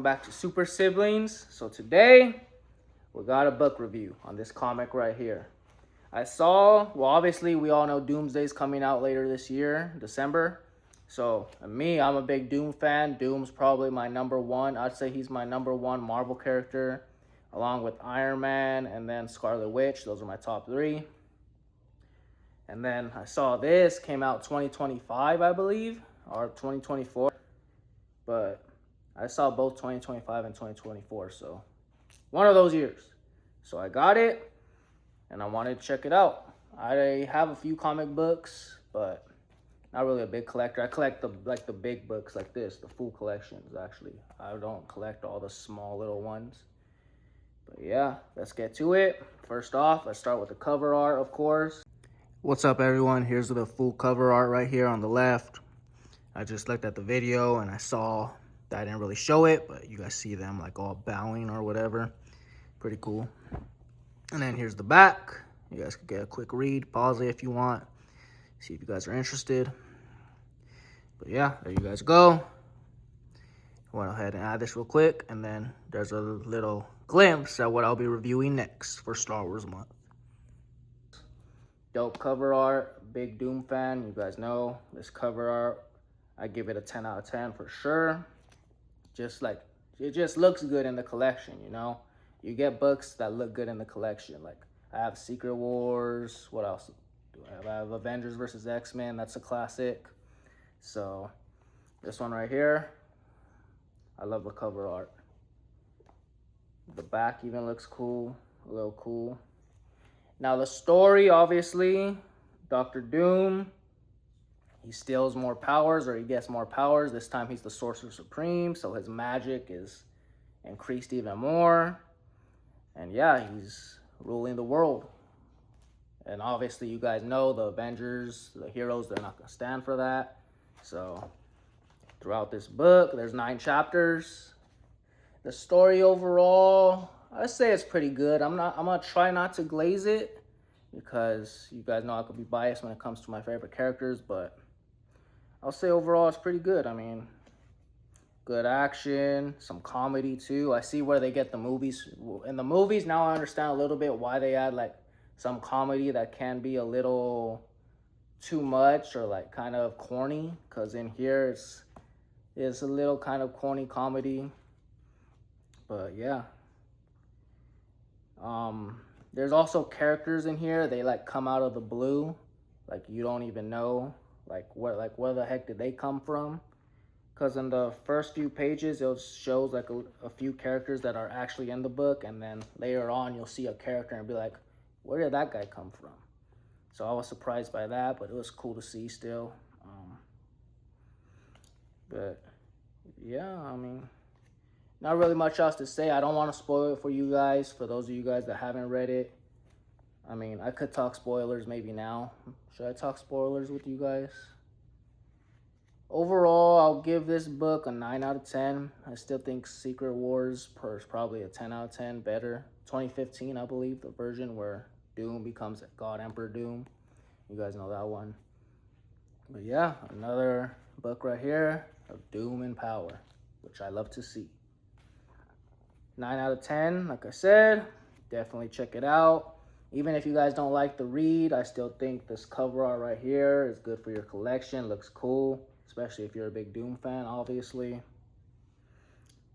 back to Super Siblings. So today, we got a book review on this comic right here. Obviously we all know Doomsday's coming out later this year, December. So me, I'm a big Doom fan. Doom's probably my number one. I'd say he's my number one Marvel character, along with Iron Man and then Scarlet Witch. Those are my top three. And then I saw this, came out 2025, I believe, or 2024. But I saw both 2025 and 2024, so one of those years. So I got it, and I wanted to check it out. I have a few comic books, but not really a big collector. I collect the big books like this, the full collections, actually. I don't collect all the small little ones. But yeah, let's get to it. First off, let's start with the cover art, of course. What's up, everyone? Here's the full cover art right here on the left. I just looked at the video and I saw that I didn't really show it, but you guys see them like all bowing or whatever. Pretty cool. And then here's the back. You guys can get a quick read, pause it if you want, see if you guys are interested. But yeah, there you guys go. I went ahead and add this real quick, and then there's a little glimpse at what I'll be reviewing next for Star Wars month. Dope cover art, big Doom fan, you guys know this cover art. I give it a 10 out of 10 for sure. It just looks good in the collection, you know? You get books that look good in the collection. Like, I have Secret Wars. What else do I have? I have Avengers vs. X-Men. That's a classic. So, this one right here, I love the cover art. The back even looks cool, a little cool. Now, the story, obviously, Dr. Doom, he steals more powers, or he gets more powers. This time he's the Sorcerer Supreme, so his magic is increased even more. And yeah, he's ruling the world. And obviously you guys know the Avengers, the heroes, they're not going to stand for that. So throughout this book, there's 9 chapters. The story overall, I say it's pretty good. I'm going to try not to glaze it, because you guys know I could be biased when it comes to my favorite characters, but I'll say overall it's pretty good. I mean, good action, some comedy too. I see where they get the movies. In the movies, now I understand a little bit why they add like some comedy that can be a little too much or like kind of corny, because in here it's a little kind of corny comedy. But yeah. There's also characters in here, they like come out of the blue. Like you don't even know where the heck did they come from? Because in the first few pages, it shows like a few characters that are actually in the book, and then later on, you'll see a character and be like, where did that guy come from? So I was surprised by that, but it was cool to see still. But yeah, I mean, not really much else to say. I don't want to spoil it for you guys, for those of you guys that haven't read it. I mean, I could talk spoilers maybe now. Should I talk spoilers with you guys? Overall, I'll give this book a 9 out of 10. I still think Secret Wars is probably a 10 out of 10 better. 2015, I believe, the version where Doom becomes God Emperor Doom. You guys know that one. But yeah, another book right here of Doom and power, which I love to see. 9 out of 10, like I said, definitely check it out. Even if you guys don't like the read, I still think this cover art right here is good for your collection. Looks cool, especially if you're a big Doom fan, obviously.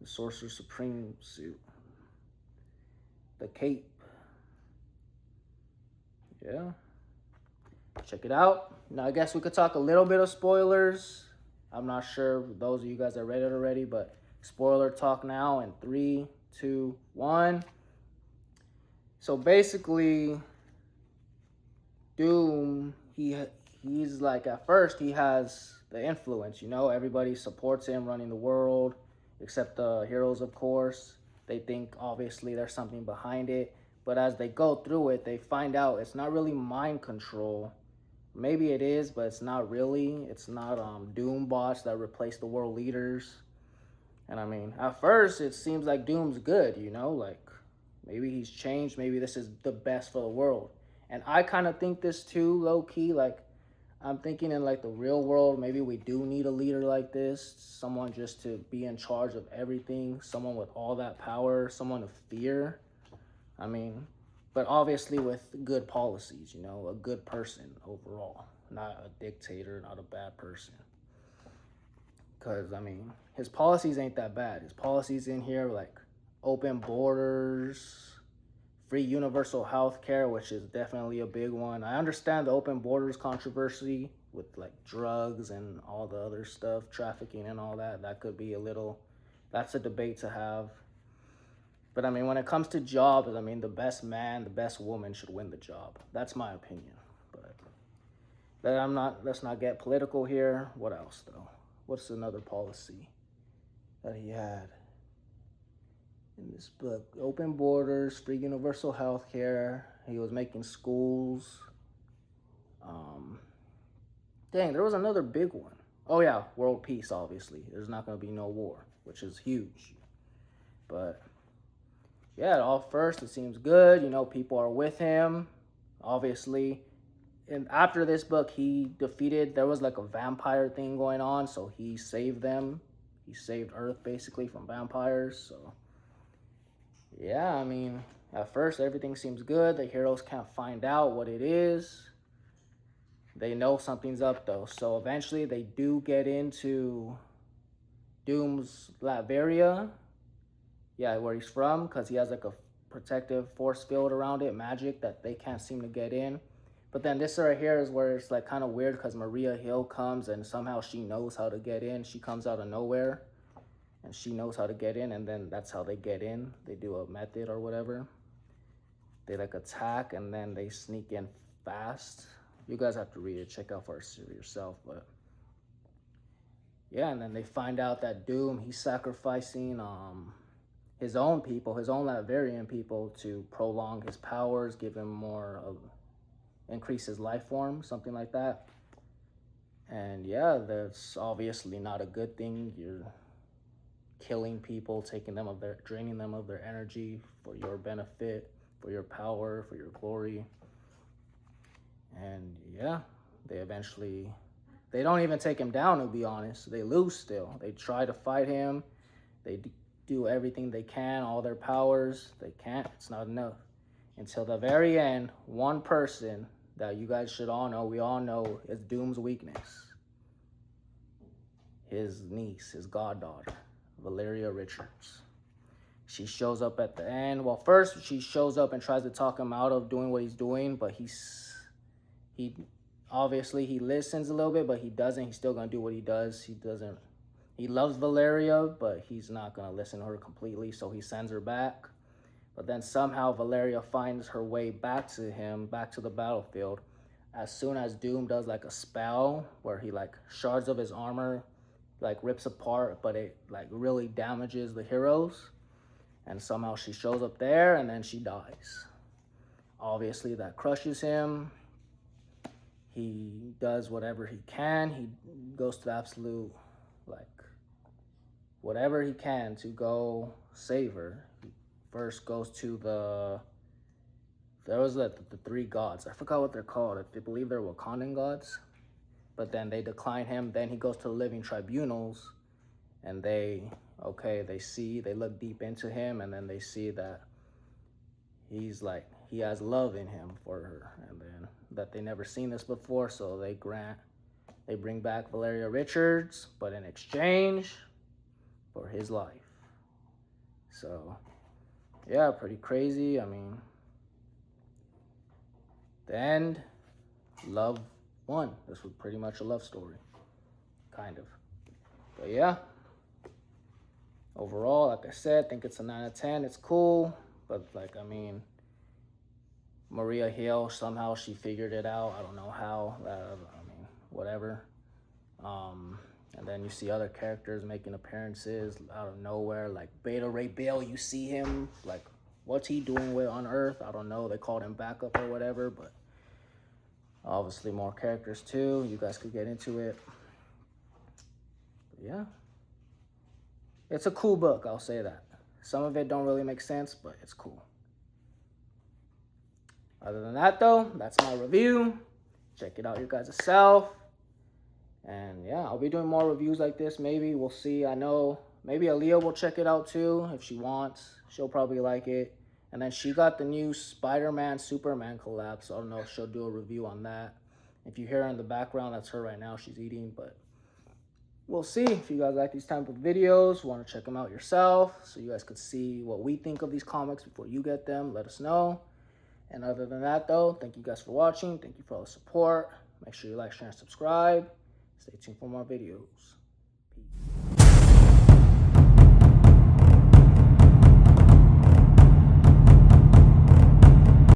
The Sorcerer Supreme suit. The cape. Yeah. Check it out. Now, I guess we could talk a little bit of spoilers. I'm not sure those of you guys that read it already, but spoiler talk now in 3, 2, 1. So basically, Doom, he's like, at first he has the influence, you know, everybody supports him running the world, except the heroes, of course. They think obviously there's something behind it, but as they go through it, they find out it's not really mind control. Maybe it is, but it's not really. It's not Doom bots that replace the world leaders. And I mean, at first it seems like Doom's good, you know, like maybe he's changed. Maybe this is the best for the world. And I kind of think this too, low key. Like, I'm thinking in like the real world, maybe we do need a leader like this, someone just to be in charge of everything, someone with all that power, someone to fear. I mean, but obviously with good policies, you know, a good person overall, not a dictator, not a bad person. Because, I mean, his policies ain't that bad. His policies in here, like open borders, free universal health care, which is definitely a big one. I understand the open borders controversy with like drugs and all the other stuff, trafficking and all that. That could be a little, that's a debate to have. But I mean, when it comes to jobs, I mean, the best man, the best woman should win the job. That's my opinion. But let's not get political here. What else though? What's another policy that he had in this book? Open borders, free universal health care. He was making schools. Dang, there was another big one. Oh yeah, world peace, obviously. There's not going to be no war, which is huge. But yeah, at all first, it seems good. You know, people are with him, obviously. And after this book, he defeated, there was like a vampire thing going on, so he saved them. He saved Earth, basically, from vampires, so. Yeah, I mean, at first, everything seems good. The heroes can't find out what it is. They know something's up, though. So eventually, they do get into Doom's Latveria. Yeah, where he's from, because he has like a protective force field around it, magic, that they can't seem to get in. But then this right here is where it's like kind of weird because Maria Hill comes and somehow she knows how to get in. She comes out of nowhere and she knows how to get in, and then that's how they get in. They do a method or whatever. They like attack and then they sneak in fast. You guys have to read it, check out for yourself. But yeah, and then they find out that Doom, he's sacrificing his own people, his own Latverian people, to prolong his powers, give him more of, increase his life form, something like that. And yeah, that's obviously not a good thing. You're killing people, draining them of their energy for your benefit, for your power, for your glory. And yeah, they don't even take him down, to be honest. They lose still. They try to fight him. They do everything they can, all their powers. They can't. It's not enough. Until the very end, one person that you guys should all know, we all know, is Doom's weakness. His niece, his goddaughter, Valeria Richards. She shows up at the end. Well, first she shows up and tries to talk him out of doing what he's doing, but he obviously he listens a little bit, but he doesn't. He's still gonna do what he does. He loves Valeria, but he's not gonna listen to her completely, so he sends her back. But then somehow Valeria finds her way back to him, back to the battlefield, as soon as Doom does like a spell where he like shards of his armor like rips apart, but it like really damages the heroes. And somehow she shows up there and then she dies. Obviously that crushes him. He does whatever he can. He goes to the absolute, like, whatever he can to go save her. He first goes to there was the three gods. I forgot what they're called. I believe they're Wakandan gods. But then they decline him. Then he goes to the living tribunals and they look deep into him, and then they see that he has love in him for her, and then that they never seen this before, so they bring back Valeria Richards, but in exchange for his life. So yeah, pretty crazy. I mean, the end, love won. This was pretty much a love story, kind of. But yeah, overall, like I said, I think it's a 9 out of 10. It's cool, but like, I mean, Maria Hill, somehow she figured it out. I don't know how. I mean, whatever. And then you see other characters making appearances out of nowhere, like Beta Ray Bill. You see him, like, what's he doing on Earth? I don't know. They called him backup or whatever, but obviously more characters too. You guys could get into it. But yeah. It's a cool book, I'll say that. Some of it don't really make sense, but it's cool. Other than that, though, that's my review. Check it out your guys' self. And yeah, I'll be doing more reviews like this. Maybe we'll see. I know maybe Aaliyah will check it out too if she wants. She'll probably like it. And then she got the new Spider-Man Superman collab, so I don't know if she'll do a review on that. If you hear her in the background, that's her right now. She's eating, but we'll see. If you guys like these type of videos, want to check them out yourself, so you guys could see what we think of these comics before you get them, let us know. And other than that, though, thank you guys for watching. Thank you for all the support. Make sure you like, share, and subscribe. Stay tuned for more videos.